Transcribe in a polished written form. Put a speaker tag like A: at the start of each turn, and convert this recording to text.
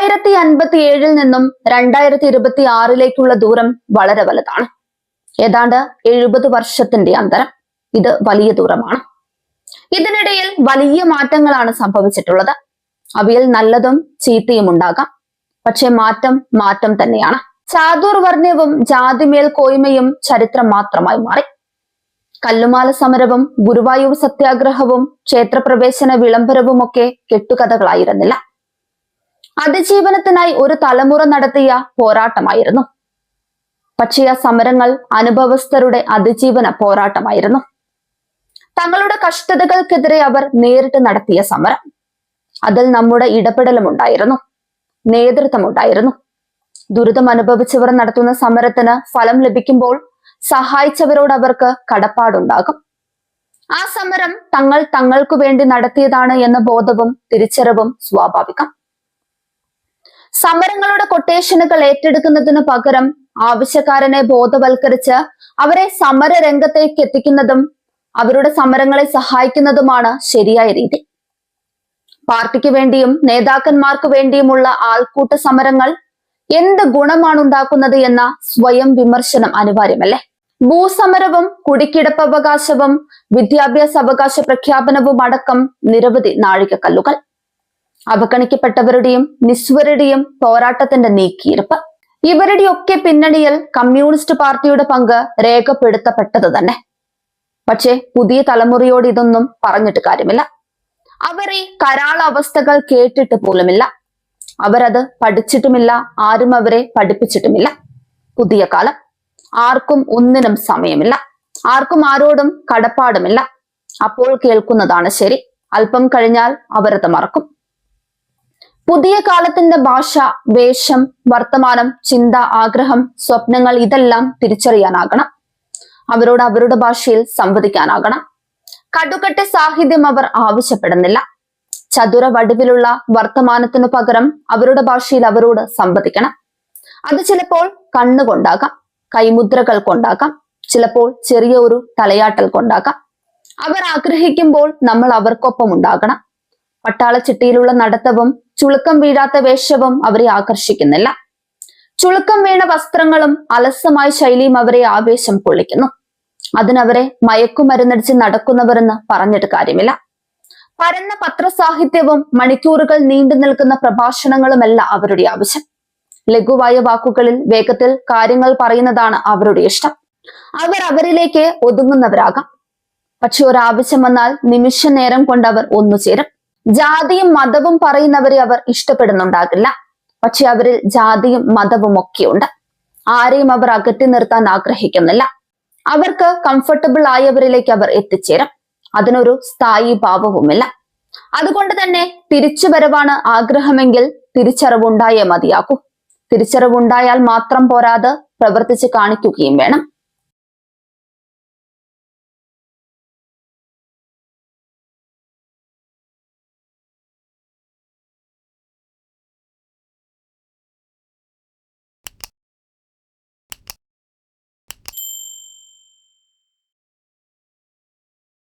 A: 2057 നിന്നും 2026 ദൂരം വളരെ വലുതാണ്. ഏതാണ്ട് 70 വർഷത്തിന്റെ അന്തരം. ഇത് വലിയ ദൂരമാണ്. ഇതിനിടയിൽ വലിയ മാറ്റങ്ങളാണ് സംഭവിച്ചിട്ടുള്ളത്. അവയിൽ നല്ലതും ചീത്തയും ഉണ്ടാകാം. പക്ഷെ മാറ്റം തന്നെയാണ്. ചാതുർവർണ്ണ്യവും ജാതിമേൽ കോയ്മയും ചരിത്രം മാത്രമായി മാറി. കല്ലുമാല സമരവും ഗുരുവായൂർ സത്യാഗ്രഹവും ക്ഷേത്രപ്രവേശന വിളംബരവുമൊക്കെ കെട്ടുകഥകളായിരുന്നില്ല. അതിജീവനത്തിനായി ഒരു തലമുറ നടത്തിയ പോരാട്ടമായിരുന്നു. പക്ഷേ ആ സമരങ്ങൾ അനുഭവസ്ഥരുടെ അതിജീവന പോരാട്ടമായിരുന്നു. തങ്ങളുടെ കഷ്ടതകൾക്കെതിരെ അവർ നേരിട്ട് നടത്തിയ സമരം. അതിൽ നമ്മുടെ ഇടപെടലുമുണ്ടായിരുന്നു, നേതൃത്വമുണ്ടായിരുന്നു. ദുരിതം അനുഭവിച്ചവർ നടത്തുന്ന സമരത്തിന് ഫലം ലഭിക്കുമ്പോൾ സഹായിച്ചവരോട് അവർക്ക് കടപ്പാടുണ്ടാകും. ആ സമരം തങ്ങൾക്കു വേണ്ടി നടത്തിയതാണ് എന്ന ബോധവും തിരിച്ചറിവും സ്വാഭാവികം. സമരങ്ങളുടെ കൊട്ടേഷനുകൾ ഏറ്റെടുക്കുന്നതിനു പകരം ആവശ്യക്കാരനെ ബോധവൽക്കരിച്ച് അവരെ സമര രംഗത്തേക്ക് എത്തിക്കുന്നതും അവരുടെ സമരങ്ങളെ സഹായിക്കുന്നതുമാണ് ശരിയായ രീതി. പാർട്ടിക്ക് വേണ്ടിയും നേതാക്കന്മാർക്ക് വേണ്ടിയുമുള്ള ആൾക്കൂട്ട സമരങ്ങൾ എന്ത് ഗുണമാണ് ഉണ്ടാക്കുന്നത് എന്ന സ്വയം വിമർശനം അനിവാര്യമല്ലേ? ഭൂസമരവും കുടിക്കിടപ്പവകാശവും വിദ്യാഭ്യാസ അവകാശ പ്രഖ്യാപനവും അടക്കം നിരവധി നാഴികക്കല്ലുകൾ. അവഗണിക്കപ്പെട്ടവരുടെയും നിസ്വരുടെയും പോരാട്ടത്തിന്റെ നീക്കിയിരുപ്പ്. ഇവരുടെയൊക്കെ പിന്നണിയിൽ കമ്മ്യൂണിസ്റ്റ് പാർട്ടിയുടെ പങ്ക് രേഖപ്പെടുത്തപ്പെട്ടത് തന്നെ. പക്ഷെ പുതിയ തലമുറയോട് ഇതൊന്നും പറഞ്ഞിട്ട് കാര്യമില്ല. അവർ ഈ കരാള അവസ്ഥകൾ കേട്ടിട്ട് പോലുമില്ല. അവരത് പഠിച്ചിട്ടുമില്ല, ആരും അവരെ പഠിപ്പിച്ചിട്ടുമില്ല. പുതിയ കാലം. ആർക്കും ഒന്നിനും സമയമില്ല, ആർക്കും ആരോടും കടപ്പാടുമില്ല. അപ്പോൾ കേൾക്കുന്നതാണ് ശരി. അല്പം കഴിഞ്ഞാൽ അവരത് മറക്കും. പുതിയ കാലത്തിന്റെ ഭാഷ, വേഷം, വർത്തമാനം, ചിന്ത, ആഗ്രഹം, സ്വപ്നങ്ങൾ ഇതെല്ലാം തിരിച്ചറിയാനാകണം. അവരോട് അവരുടെ ഭാഷയിൽ സംവദിക്കാനാകണം. കടുകട്ടി സാഹിത്യം അവർ ആവശ്യപ്പെടുന്നില്ല. ചതുര വടിവിലുള്ള വർത്തമാനത്തിനു പകരം അവരുടെ ഭാഷയിൽ അവരോട് സംവദിക്കണം. അത് ചിലപ്പോൾ കണ്ണുകൊണ്ടാകാം, കൈമുദ്രകൾ കൊണ്ടാകാം, ചിലപ്പോൾ ചെറിയ ഒരു തലയാട്ടൽ കൊണ്ടാകാം. അവർ ആഗ്രഹിക്കുമ്പോൾ നമ്മൾ അവർക്കൊപ്പം ഉണ്ടാകണം. പട്ടാളച്ചിട്ടിയിലുള്ള നടത്തവും ചുളുക്കം വീഴാത്ത വേഷവും അവരെ ആകർഷിക്കുന്നില്ല. ചുളുക്കം വീണ വസ്ത്രങ്ങളും അലസമായ ശൈലിയും അവരെ ആവേശം കൊള്ളിക്കുന്നു. അതിനവരെ മയക്കുമരുന്നടിച്ച് നടക്കുന്നവരെന്ന് പറഞ്ഞിട്ട് കാര്യമില്ല. പരന്ന പത്രസാഹിത്യവും മണിക്കൂറുകൾ നീണ്ടു നിൽക്കുന്ന പ്രഭാഷണങ്ങളുമല്ല അവരുടെ ആവശ്യം. ലഘുവായ വാക്കുകളിൽ വേഗത്തിൽ കാര്യങ്ങൾ പറയുന്നതാണ് അവരുടെ ഇഷ്ടം. അവർ അവരിലേക്ക് ഒതുങ്ങുന്നവരാകാം. പക്ഷെ ഒരാവശ്യം വന്നാൽ നിമിഷ നേരം കൊണ്ട് അവർ ഒന്നുചേരും. ജാതിയും മതവും പറയുന്നവരെ അവർ ഇഷ്ടപ്പെടുന്നുണ്ടാകില്ല. പക്ഷെ അവരിൽ ജാതിയും മതവും ഒക്കെയുണ്ട്. ആരെയും അവർ അകറ്റി നിർത്താൻ ആഗ്രഹിക്കുന്നില്ല. അവർക്ക് കംഫർട്ടബിൾ ആയവരിലേക്ക് അവർ എത്തിച്ചേരും. അതിനൊരു സ്ഥായി ഭാവവുമില്ല. അതുകൊണ്ട് തന്നെ തിരിച്ചുവരവാണ് ആഗ്രഹമെങ്കിൽ തിരിച്ചറിവുണ്ടായേ മതിയാകൂ. തിരിച്ചറിവുണ്ടായാൽ മാത്രം പോരാതെ പ്രവർത്തിച്ച് കാണിക്കുകയും വേണം.